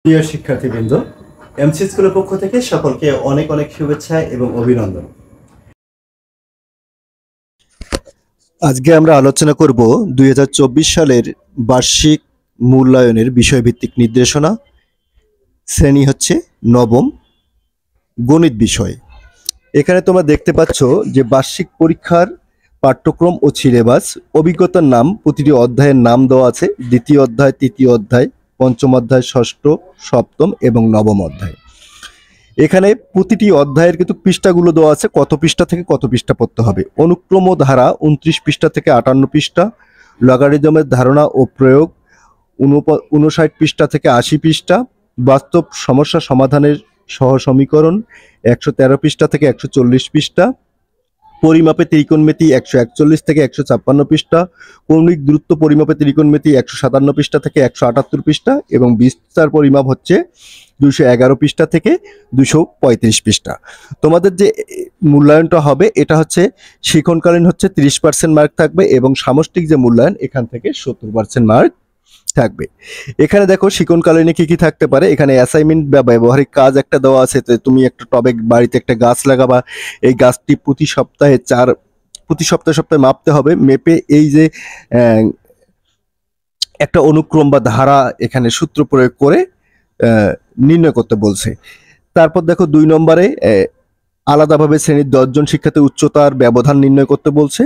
প্রিয় শিক্ষার্থীবৃন্দ, এমসি স্কুলের পক্ষ থেকে সকলকে অনেক অনেক শুভেচ্ছা এবং অভিনন্দন। আজকে আমরা আলোচনা করব 2024 সালের বার্ষিক মূল্যায়নের বিষয়ভিত্তিক নির্দেশনা। শ্রেণী হচ্ছে নবম, গণিত বিষয়। এখানে তোমরা দেখতে পাচ্ছ যে বার্ষিক পরীক্ষার পাঠ্যক্রম ও সিলেবাস, অভিজ্ঞতার নাম, প্রতিটি অধ্যায়ের নাম দেওয়া আছে। দ্বিতীয় অধ্যায়, তৃতীয় অধ্যায়, পঞ্চম অধ্যায়, ষষ্ঠ, সপ্তম এবং নবম অধ্যায়। এখানে প্রতিটি অধ্যায়ের কিন্তু পৃষ্ঠাগুলো দেওয়া আছে, কত পৃষ্ঠা থেকে কত পৃষ্ঠা পড়তে হবে। অনুক্রম ও ধারা 29 পৃষ্ঠা থেকে 58 পৃষ্ঠা, লগারিদমের ধারণা ও প্রয়োগ 59 পৃষ্ঠা থেকে 80 পৃষ্ঠা, বাস্তব সমস্যা সমাধানের সহ সমীকরণ 113 পৃষ্ঠা থেকে 140 পৃষ্ঠা, পরিমাপে ত্রিকোণমিতি 141 থেকে 156 পৃষ্ঠা, কৌণিক দূরত্ব পরিমাপে ত্রিকোণমিতি 157 পৃষ্ঠা থেকে 178 পৃষ্ঠা এবং বিস্তার পরিমাপ হচ্ছে 211 পৃষ্ঠা থেকে 235 পৃষ্ঠা। তোমাদের যে মূল্যায়নটা হবে এটা হচ্ছে শিক্ষণকালীন হচ্ছে 30% মার্ক থাকবে এবং সামষ্টিক যে মূল্যায়ন এখান থেকে 70% মার্ক থাকবে। এখানে দেখো শিক্ষণকালীনে কি কি থাকতে পারে। এখানে অ্যাসাইনমেন্ট বা ব্যবহারিক কাজ একটা দেওয়া আছে। তুমি একটা টবে বাড়িতে একটা গাছ লাগাবা, এই গাছটি প্রতি সপ্তাহে মাপতে হবে। মেপে এই যে একটা অনুক্রম বা ধারা এখানে সূত্র প্রয়োগ করে নির্ণয় করতে বলছে। তারপর দেখো 2 নম্বরে আলাদাভাবে শ্রেণীর 10 জন শিক্ষার্থীর উচ্চতার ব্যবধান নির্ণয় করতে বলছে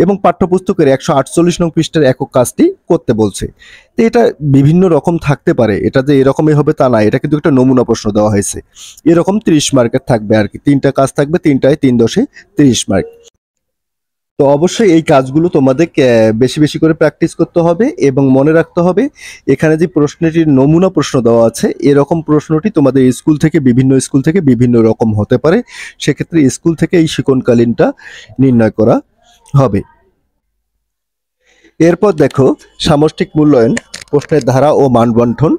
এবং পাঠ্যপুস্তকের 148 নং পৃষ্ঠার একক কাজটি করতে বলছে। তো এটা বিভিন্ন রকম থাকতে পারে, এটা যে এরকমই হবে তা না, এটা কিন্তু একটা নমুনা প্রশ্ন দেওয়া হয়েছে। এরকম 30 মার্কের থাকবে আর কি, 3টা কাজ থাকবে, 3টায় 3 10 30 মার্ক। তো অবশ্যই এই কাজগুলো তোমাদের বেশি বেশি করে প্র্যাকটিস করতে হবে এবং মনে রাখতে হবে এখানে যে প্রশ্নটির নমুনা প্রশ্ন দেওয়া আছে এরকম প্রশ্নটি তোমাদের স্কুল থেকে বিভিন্ন রকম হতে পারে। সেক্ষেত্রে স্কুল থেকে এই শিক্ষণকালীনটা নির্ণয় করা হবে। এরপর দেখো সামষ্টিক মূল্যায়ন, প্রশ্নের ধারা ও মান বন্টন।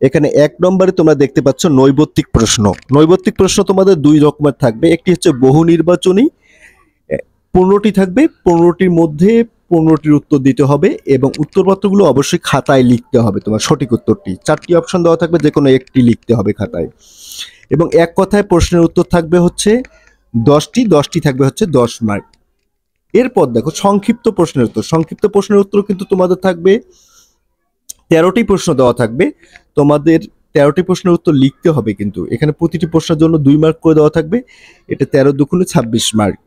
এখানে 1 নম্বরে তোমরা দেখতে পাচ্ছ নৈর্ব্যক্তিক প্রশ্ন। নৈর্ব্যক্তিক প্রশ্ন তোমাদের 2 রকমের থাকবে। একটি হচ্ছে বহু নির্বাচনী, 15টি থাকবে, 15টির মধ্যে 15টির উত্তর দিতে হবে এবং উত্তরপত্রগুলো অবশ্যই খাতায় লিখতে হবে। তোমার সঠিক উত্তরটি 4টি অপশন দেওয়া থাকবে, যে কোনো একটি লিখতে হবে খাতায়। এবং এক কথায় প্রশ্নের উত্তর থাকবে হচ্ছে 10টি থাকবে হচ্ছে 10 মার্ক। এরপর দেখো সংক্ষিপ্ত প্রশ্নের উত্তর। সংক্ষিপ্ত প্রশ্নের উত্তর কিন্তু তোমাদের থাকবে 13টি প্রশ্ন দেওয়া থাকবে, তোমাদের 13টি প্রশ্নের উত্তর লিখতে হবে। কিন্তু এখানে প্রতিটি প্রশ্নের জন্য 2 মার্ক করে দেওয়া থাকবে, এটা 13 দুগুণে 26 মার্ক।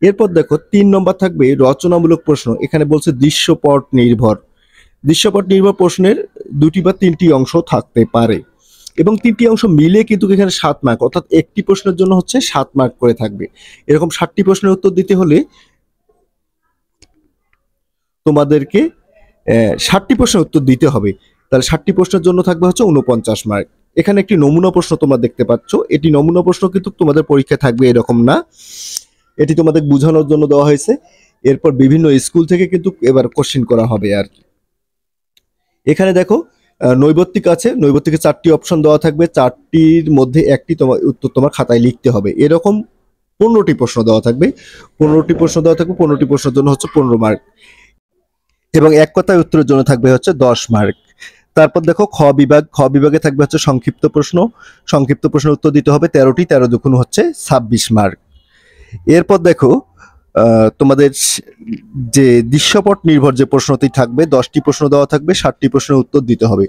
এরপর দেখো 3 নম্বর থাকবে রচনামূলক প্রশ্ন। এখানে বলছে দৃশ্যপট নির্ভর প্রশ্নের 2টি বা 3টি অংশ থাকতে পারে এবং 3টি অংশ মিলে কিন্তু এখানে 7 মার্ক, অর্থাৎ একটি প্রশ্নের জন্য হচ্ছে 7 মার্ক করে থাকবে। এরকম 7টি প্রশ্নের উত্তর দিতে হলে তোমাদেরকে 7টি প্রশ্নের উত্তর দিতে হবে। তাহলে 7টি প্রশ্নের জন্য থাকবে হচ্ছে 49 মার্ক। এখানে একটি নমুনা প্রশ্ন তোমরা দেখতে পাচ্ছ। এটি নমুনা প্রশ্ন কিন্তু তোমাদের পরীক্ষায় থাকবে এরকম না, এটি তোমাদের বোঝানোর জন্য দেওয়া হয়েছে। এরপর বিভিন্ন স্কুল থেকে কিন্তু এবার কোশ্চেন করা হবে আর কি। এখানে দেখো নৈর্ব্যক্তিক আছে, নৈর্ব্যক্তিকে 4টি অপশন দেওয়া থাকবে, 4টির মধ্যে একটি তোমার উত্তর তোমার খাতায় লিখতে হবে। এরকম 15টি প্রশ্ন দেওয়া থাকবে, 15টি প্রশ্নের জন্য হচ্ছে 15 মার্ক এবং এক কথায় উত্তরের জন্য থাকবে হচ্ছে 10 মার্ক। তারপর দেখো খ বিভাগে থাকবে হচ্ছে সংক্ষিপ্ত প্রশ্নের উত্তর দিতে হবে 13টি, 13 দুগুণ হচ্ছে 26 মার্ক। এরপর দেখো তোমাদের যে দৃশ্যপট নির্ভর যে প্রশ্নটি থাকবে, 10টি প্রশ্ন দেওয়া থাকবে, 7টি প্রশ্নের উত্তর দিতে হবে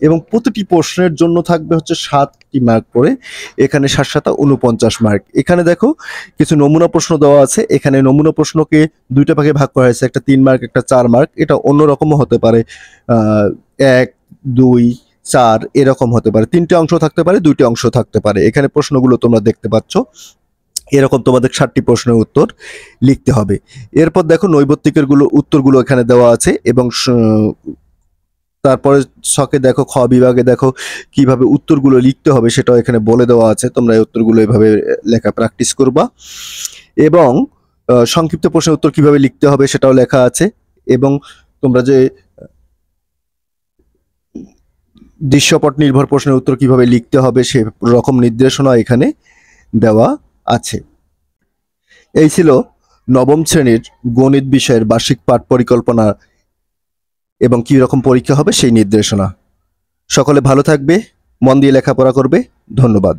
এবং প্রতিটি প্রশ্নের জন্য থাকবে হচ্ছে 7টি মার্ক করে। এখানে 7 7 49 মার্ক। এখানে দেখো কিছু নমুনা প্রশ্ন দেওয়া আছে। এখানে নমুনা প্রশ্নকে 2টা ভাগে ভাগ করা হয়েছে, একটা 3 মার্ক, একটা 4 মার্ক। এটা অন্যরকমও হতে পারে, 1 2 4 এরকম হতে পারে, 3টে অংশ থাকতে পারে, 2টে অংশ থাকতে পারে। এখানে প্রশ্নগুলো তোমরা দেখতে পাচ্ছ, এরকম তোমাদের 7টি প্রশ্নের উত্তর লিখতে হবে। এরপর দেখো নৈর্ব্যক্তিকের উত্তরগুলো এখানে দেওয়া আছে এবং তারপরে ছকে দেখো খ বিভাগে দেখো কিভাবে উত্তরগুলো লিখতে হবে সেটাও এখানে বলে দেওয়া আছে। তোমরা এই উত্তরগুলো এভাবে লেখা প্র্যাকটিস করবা এবং সংক্ষিপ্ত প্রশ্নের উত্তর কিভাবে লিখতে হবে সেটাও লেখা আছে এবং তোমরা যে দৃশ্যপট নির্ভর প্রশ্নের উত্তর কিভাবে লিখতে হবে সে রকম নির্দেশনা এখানে দেওয়া আছে। এই ছিল নবম শ্রেণীর গণিত বিষয়ের বার্ষিক পাঠ পরিকল্পনা এবং কি রকম পরীক্ষা হবে সেই নির্দেশনা। সকলে ভালো থাকবে, মন দিয়ে লেখাপড়া করবে। ধন্যবাদ।